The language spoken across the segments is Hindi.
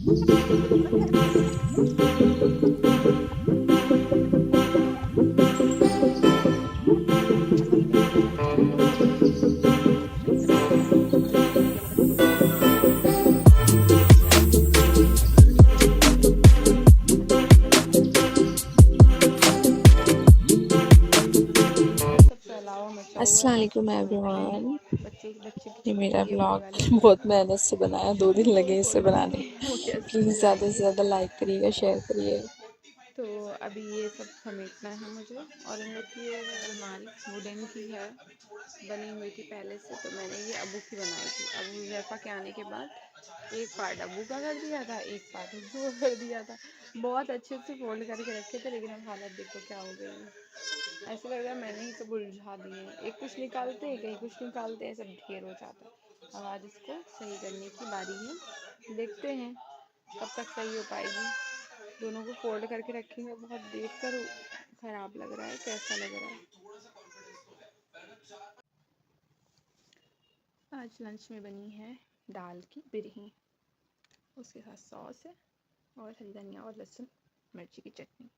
अस्सलाम वालेकुम एवरीवन। बच्चे बच्चे की ये छुट्टी मेरा हुई है, बड़े ब्लॉग वाले की बहुत मेहनत से बनाया, 2 दिन लगे इसे बनाने। वो कैसे प्लीज़ ज़्यादा से बनाएंगे। ज़्यादा लाइक करिएगा, शेयर करिए। तो अभी ये सब समेटना है मुझे। और इन लोग की ये अलमारी वुडन की है, बनी हुई थी पहले से। तो मैंने ये अबू की बनाई थी। अबू जैफा के आने के बाद एक पार्ट अबू का कर दिया था, एक पार्ट अबू का कर दिया था। बहुत अच्छे से फोल्ड करके रखे थे, लेकिन अब हालत देखो क्या हो गई है। ऐसा लग रहा है मैंने ही सब उलझा दिए। एक कुछ निकालते कहीं कुछ निकालते हैं, सब ढेर हो जाता है। अब आज इसको सही करने की बारी है, देखते हैं कब तक सही हो पाएगी। दोनों को फोल्ड करके रखेंगे। बहुत देख कर खराब लग रहा है, कैसा लग रहा है। आज लंच में बनी है दाल की बिरही, उसके साथ सॉस है और हरी धनिया और लहसुन मिर्ची की चटनी।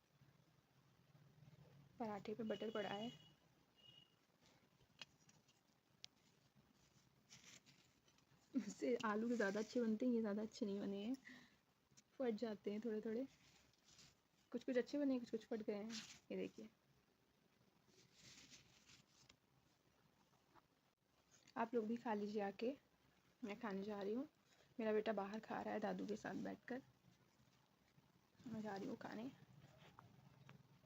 पराठे पे बटर पड़ा है। इससे आलू के ज़्यादा अच्छे बनते हैं, ये ज़्यादा अच्छे नहीं बने हैं, फट जाते हैं थोड़े थोड़े। कुछ कुछ अच्छे बने, कुछ कुछ फट गए हैं। ये देखिए, आप लोग भी खा लीजिए आके। मैं खाने जा रही हूँ। मेरा बेटा बाहर खा रहा है दादू के साथ बैठकर। मैं जा रही हूँ खाने।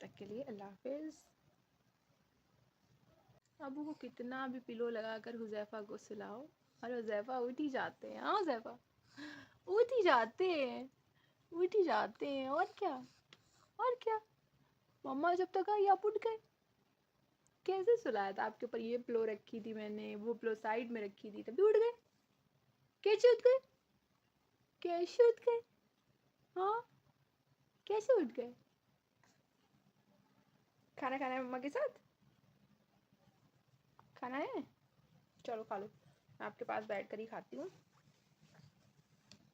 तक के लिए अल्लाह हाफिज़। अबू को कितना भी पिलो लगाकर हुज़ैफ़ा को सुलाओ, और हुज़ैफ़ा उठ ही जाते हैं। हाँ हुज़ैफ़ा, उठ ही जाते हैं, उठ ही जाते हैं। और क्या, और क्या। मम्मा जब तक आई आप उठ गए। कैसे सुलाया था आपके ऊपर, ये पिलो रखी थी मैंने, वो पिलो साइड में रखी थी, तभी उठ गए। कैसे उठ गए, कैसे उठ गए। हाँ, कैसे उठ गए। खाना खाना है मम्मा के साथ, खाना है। चलो खा लो, मैं आपके पास बैठ कर ही खाती हूँ।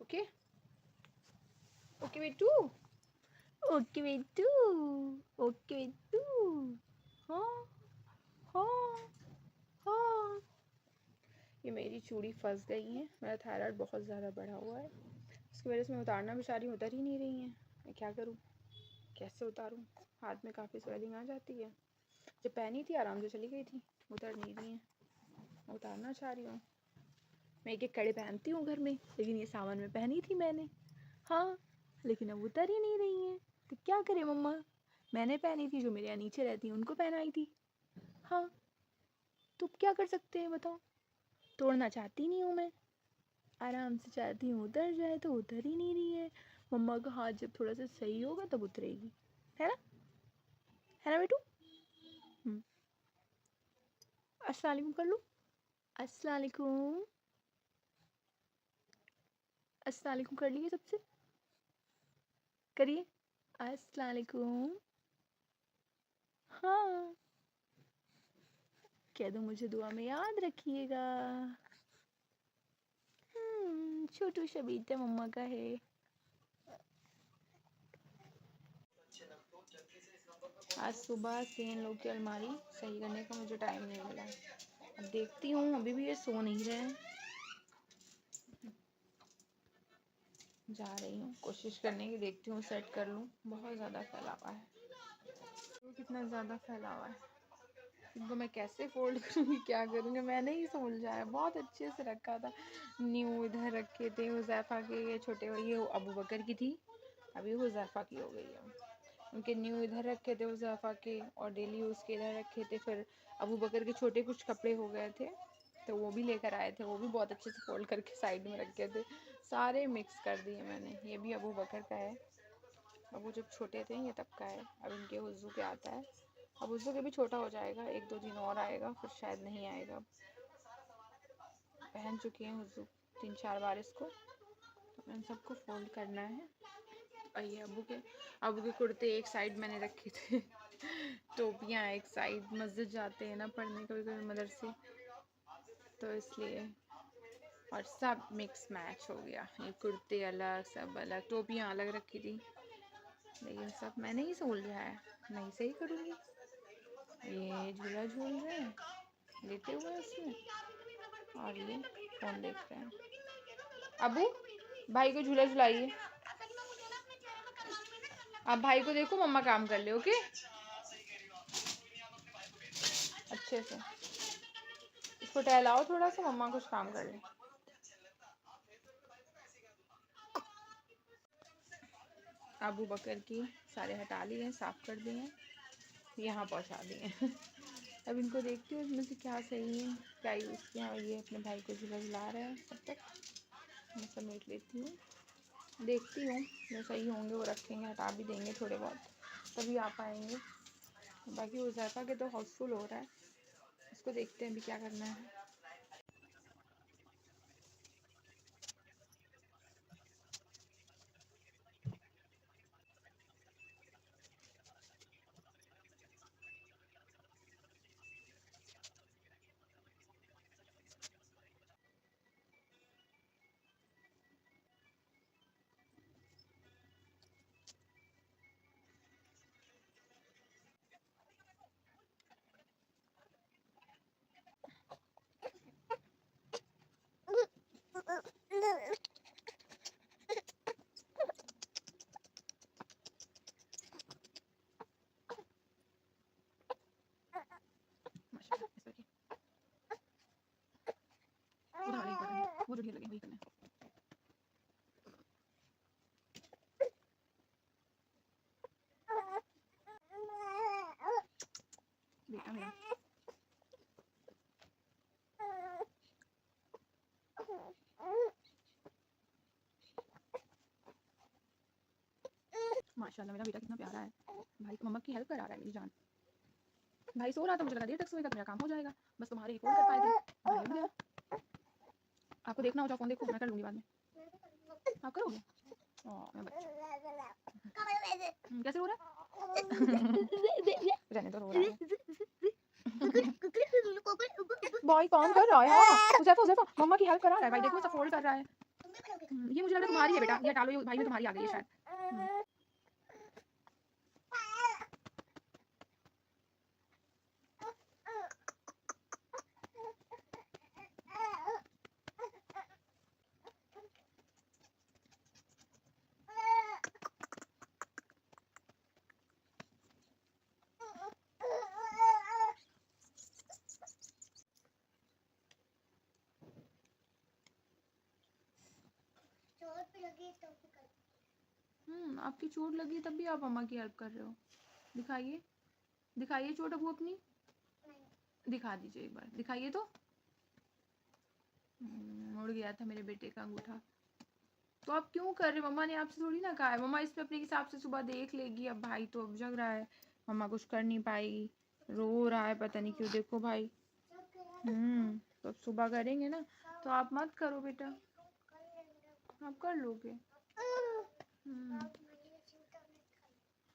ओके ओके बेटू, ओके बेटू, ओके बेटू। हाँ हाँ हाँ। ये मेरी चूड़ी फंस गई है। मेरा थायराइड बहुत ज़्यादा बढ़ा हुआ है, इसकी वजह से मैं उतारना भी चाह रही हूँ, उतर ही नहीं रही है। मैं क्या करूँ, कैसे उतारूँ। हाथ में काफ़ी स्वेलिंग आ जाती है। जब पहनी थी आराम से चली गई थी, उतर नहीं रही है। मैं उतारना चाह रही हूँ। मैं एक एक कड़े पहनती हूँ घर में, लेकिन ये सावन में पहनी थी मैंने। हाँ, लेकिन अब उतर ही नहीं रही हैं। तो क्या करें मम्मा, मैंने पहनी थी, जो मेरे यहाँ नीचे रहती हैं उनको पहनाई थी। हाँ, तो क्या कर सकते हैं बताओ। तोड़ना चाहती नहीं हूँ मैं, आराम से चाहती हूँ उतर जाए, तो उतर ही नहीं रही है। मम्मा का हाथ जब थोड़ा सा सही होगा तब उतरेगी, है ना, है ना बेटू। अस्सलाम वालेकुम कर लूँ। अस्सलाम वालेकुम, अस्सलाम वालेकुम कर लिए सबसे, करिए अस्सलाम वालेकुम। हाँ, कह दो मुझे दुआ में याद रखिएगा। छोटू सा बेटा मम्मा का है। आज सुबह से इन लोग की अलमारी सही करने का मुझे टाइम नहीं मिला। अब देखती हूँ, अभी भी ये सो नहीं रहे हैं। जा रही हूँ कोशिश करने की, देखती हूँ सेट कर लूँ। बहुत ज़्यादा फैला हुआ है, तो कितना ज़्यादा फैला हुआ है। इनको मैं कैसे फोल्ड करूँगी, क्या करूँगी, मैंने ही सुलझाया है। बहुत अच्छे से रखा था। न्यू इधर रखे थे हुज़ैफ़ा के, ये छोटे, ये अबू बकर की थी, अभी हुज़ैफ़ा की हो गई है। उनके न्यू इधर रखे थे हुज़ैफ़ा के, और डेली यूज़ के इधर रखे थे। फिर अबू बकर के छोटे कुछ कपड़े हो गए थे, तो वो भी लेकर आए थे, वो भी बहुत अच्छे से फोल्ड करके साइड में रखे थे। सारे मिक्स कर दिए मैंने। ये भी अबू बकर का है, अबू जब छोटे थे ये तब का है। अब इनके हुज़ू के आता है। अब हुज़ू के भी छोटा हो जाएगा, 1-2 दिन और आएगा, फिर शायद नहीं आएगा। पहन चुकी हैं हुज़ू 3-4 बार इसको, तो इन सबको फोल्ड करना है। और ये अबू के कुर्ते एक साइड मैंने रखे थे टोपियाँ एक साइड। मस्जिद जाते हैं ना पढ़ने, कभी कभी मदरसे, तो इसलिए और सब मिक्स मैच हो गया। ये कुर्ते अलग, सब अलग, टोपियाँ अलग रखी थी, लेकिन सब मैंने ही सुलझा है, मैं ही सही करूँगी। ये झूला झूल रहे हैं लेटे हुए उसमें, और ये फ़ोन देख रहे हैं। अबू भाई को झूला झुलाइए, आप भाई को देखो, मम्मा काम कर ले। ओके, अच्छे से इसको टहलाओ थोड़ा सा, मम्मा कुछ काम कर ले। अबू बकर की सारे हटा लिए, साफ कर दिए, यहाँ पहुँचा दिए। अब इनको देखती हूँ इसमें से क्या सही है, क्या यूज़ किया। ये अपने भाई को झूला झुला रहा है, तब तक मैं समेट लेती हूँ, देखती हूँ जो सही होंगे वो रखेंगे, हटा भी देंगे थोड़े बहुत, तभी आ पाएंगे। बाकी हुज़ैफ़ा के तो हाउसफुल हो रहा है, इसको देखते हैं अभी क्या करना है। वो जो ढेर लगे वही करना है। बेटा मेरा माशाल्लाह, मेरा बेटा कितना प्यारा है। भाई को मम्मा की हेल्प करा रहा है मेरी जान। भाई सो रहा था, मुझे लगा देर तक सोएगा, मेरा काम हो जाएगा, बस तुम्हारे ही फोन कर पाए थे, भाई उठ गया। आपको देखना हो जाओ, फोन देखो, मैं कर लूँगी बाद में। आप करोगे? मैं बच्चा कैसे रो रहा है? रहने दो, रो रहा है। भाई काम कर रहा है यार। हुज़ैफ़ा मम्मा की हेल्प करा रहा है, भाई देखो सब फोल्ड कर रहा है। ये मुझे लग रहा है तुम्हारी है बेटा, ये हटा लो, ये भाई में तुम्हारी आ गई है शायद। आपकी चोट लगी तब भी आप मम्मा की हेल्प कर रहे हो। दिखाइए, दिखाइए चोट अबू अपनी, दिखा दीजिए एक बार, दिखाइए तो। उड़ गया था मेरे बेटे का अंगूठा। तो आप क्यों कर रहे हो? मम्मा ने आपसे थोड़ी ना कहा है, मम्मा इस पे अपने हिसाब से सुबह देख लेगी। अब भाई तो अब जग रहा है, मम्मा कुछ कर नहीं पाएगी, रो रहा है पता नहीं क्यों। देखो भाई, तो अब सुबह करेंगे ना, तो आप मत करो बेटा, आप कर लोगे।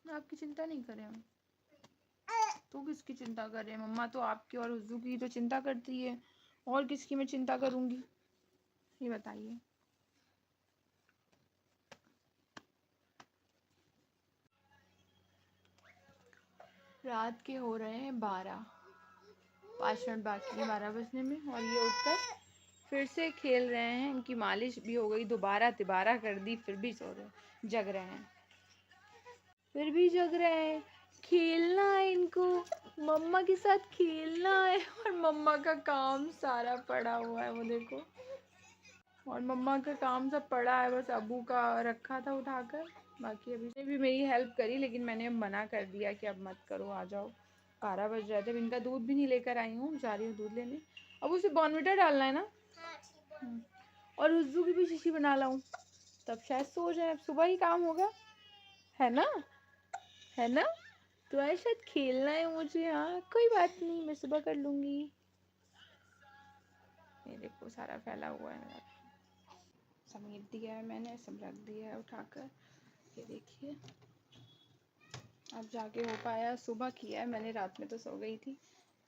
आपकी चिंता नहीं करें हम, तो किसकी चिंता करें? मम्मा तो आपकी और हुज्जू की तो चिंता करती है, और किसकी मैं चिंता करूँगी, ये बताइए। रात के हो रहे हैं 12, 5 मिनट बाकी है 12 बजने में, और ये उठकर फिर से खेल रहे हैं। इनकी मालिश भी हो गई, दोबारा तिबारा कर दी, फिर भी सो रहे, जग रहे हैं, फिर भी जग रहे हैं। खेलना है इनको, मम्मा के साथ खेलना है, और मम्मा का काम सारा पड़ा हुआ है वो देखो, और मम्मा का काम सब पड़ा है, बस अबू का रखा था उठाकर। बाकी अभी से भी मेरी हेल्प करी, लेकिन मैंने मना कर दिया कि अब मत करो, आ जाओ। 12 बज रहे थे, अब इनका दूध भी नहीं लेकर आई हूँ, जा रही हूँ दूध लेने। अब उसे बॉर्नविटा डालना है ना, और हुज्जू की भी शीशी बना लाऊं, तब शायद सो जाए। अब सुबह ही काम होगा, है ना, है ना। तुम्हारे साथ खेलना है मुझे, हाँ कोई बात नहीं, मैं सुबह कर लूँगी। ये देखो सारा फैला हुआ है मेरा, समेट दिया है मैंने, सब रख दिया है उठाकर। ये देखिए, अब जाके हो पाया, सुबह किया है मैंने, रात में तो सो गई थी,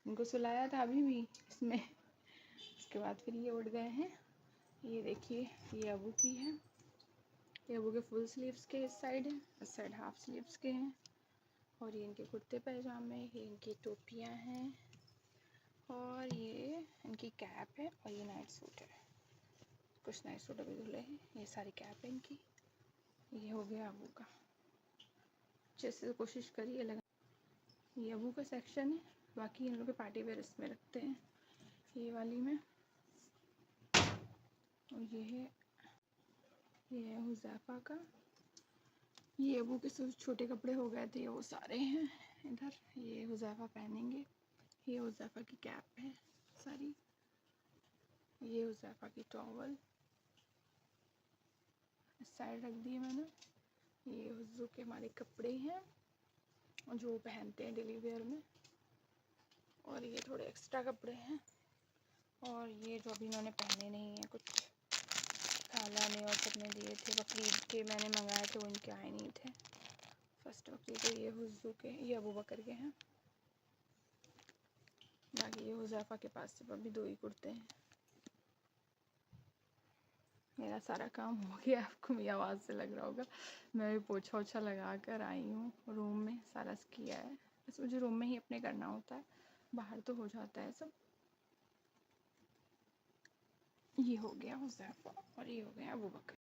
उनको सुलाया था अभी भी इसमें। उसके बाद फिर ये उठ गए हैं, ये देखिए, ये अबू की है। ये अबू के फुल स्लीव्स के इस साइड है, इस साइड हाफ स्लीव्स के हैं। और ये इनके कुर्ते पैजामे, ये इनकी टोपियाँ हैं, और ये इनकी कैप है, और ये नाइट सूट है। कुछ नाइट सूट अभी धुले हैं। ये सारी कैप है इनकी। ये हो गया अबू का। जैसे कोशिश करिए लगा। ये अबू का सेक्शन है। बाकी इन लोग के पार्टी वेयर इसमें रखते हैं, ये वाली में। और ये है हुज़ैफ़ा का। ये अबू के सिर्फ छोटे कपड़े हो गए थे, वो सारे हैं इधर। ये हुज़ैफ़ा पहनेंगे। ये हुज़ैफ़ा की कैप है सारी। ये हुज़ैफ़ा की टॉवल इस साइड रख दी है मैंने। ये हुज़्ज़ू के हमारे कपड़े हैं जो पहनते हैं डेली वेयर में। और ये थोड़े एक्स्ट्रा कपड़े हैं। और ये जो अभी इन्होंने पहने नहीं हैं, कुछ खाला ने और सबने दिए थे बकरीद के, मैंने मंगाए थे, वो इनके आए नहीं थे फर्स्ट बकरीद। तो ये हुज़्ज़ू के, ये अबू बकर के हैं। बाकी ये हुज़ैफ़ा के पास सिर्फ अभी 2 ही कुर्ते हैं। मेरा सारा काम हो गया। आपको मेरी आवाज़ से लग रहा होगा। मैं भी पोछा ओछा लगा कर आई हूँ, रूम में सारा किया है। बस मुझे रूम में ही अपने करना होता है, बाहर तो हो जाता है सब। ये हो गया हुज़ैफ़ा और ये हो गया अबू बकर।